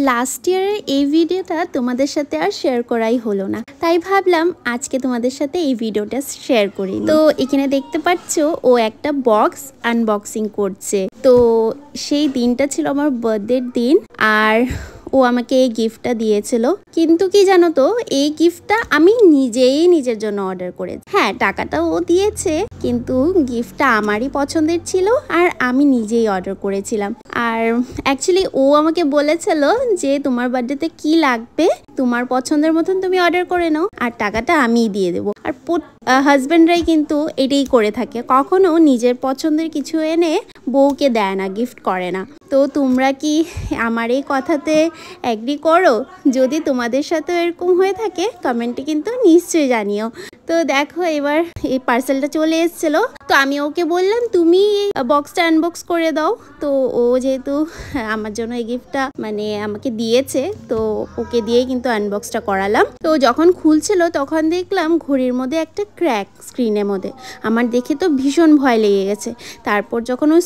Last ইয়ারের এই ভিডিওটা তোমাদের সাথে আর শেয়ার করাই হলো না, তাই ভাবলাম আজকে তোমাদের সাথে এই ভিডিওটা শেয়ার করি। তো এখানে দেখতে পাচ্ছ ও একটা বক্স আনবক্সিং করছে। তো সেই দিনটা ছিল আমার বার্থডের দিন, আর ও আমাকে এই গিফটটা দিয়েছিল। কিন্তু কি জানো তো, এই গিফটটা আমি নিজেই নিজের জন্য অর্ডার করেছি। হ্যাঁ, টাকাটা ও দিয়েছে, কিন্তু গিফটটা আমারই পছন্দের ছিল আর আমি নিজেই অর্ডার করেছিলাম। আর অ্যাকচুয়ালি ও আমাকে বলেছিল যে তোমার বার্থডেতে কি লাগবে তোমার পছন্দের মতন তুমি অর্ডার করে নাও, আর টাকাটা আমিই দিয়ে দেবো। আর হাজব্যান্ডরাই কিন্তু এটাই করে থাকে, কখনো নিজের পছন্দের কিছু এনে বউকে দেয় না, গিফট করে না। তো তোমরা কি আমার এই কথাতে অ্যাগ্রি করো? যদি তোমাদের সাথে এরকম হয়ে থাকে কমেন্টে কিন্তু নিশ্চয়ই জানিও। তো দেখো, এবার এই পার্সেলটা চলে এসেছিলো, তো আমি ওকে বললাম তুমি বক্সটা আনবক্স করে দাও। তো ও যেহেতু আমার জন্য এই গিফটটা আমাকে দিয়েছে, তো ওকে দিয়েই কিন্তু আনবক্সটা করালাম। তো যখন খুলছিল তখন দেখলাম ঘড়ির মধ্যে একটা ক্র্যাক স্ক্রিনের মধ্যে। আমার দেখে তো ভীষণ ভয় লেগে গেছে। তারপর যখন ও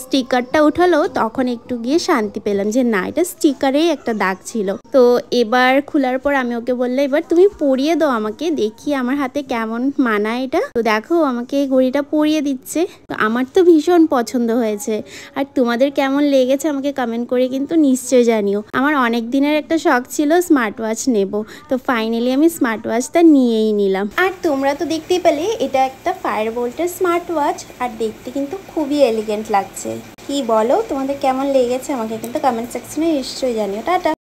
স্টিকারটা উঠালো তখন একটু গিয়ে শান্তি পেলাম যে না, এটা স্টিকারেই একটা দাগ ছিল। তো এবার খোলার পর আমি ওকে বললাম এবার তুমি পরিয়ে দাও আমাকে, দেখি আমার হাতে কেমন মানায় এটা। তো দেখো আমাকে এই ঘড়িটা পরিয়ে দিচ্ছে। তো আমার তো ভীষণ পছন্দ হয়েছে, আর তোমাদের কেমন লেগেছে আমাকে কমেন্ট করে কিন্তু নিশ্চয়ই জানিও। আমার অনেক দিনের একটা শখ ছিল স্মার্ট ওয়াচ নেব, তো ফাইনালি আমি স্মার্ট ওয়াচটা নিয়েই নিলাম। আর তোমরা তো দেখতেই পেলে এটা একটা ফায়ারবোল্টের স্মার্ট ওয়াচ, আর দেখতে কিন্তু খুবই এলিগেন্ট লাগছে। কি বলো, তোমাদের কেমন লেগেছে আমাকে কিন্তু কমেন্ট সেকশনে নিশ্চয়ই জানিও। টাটা।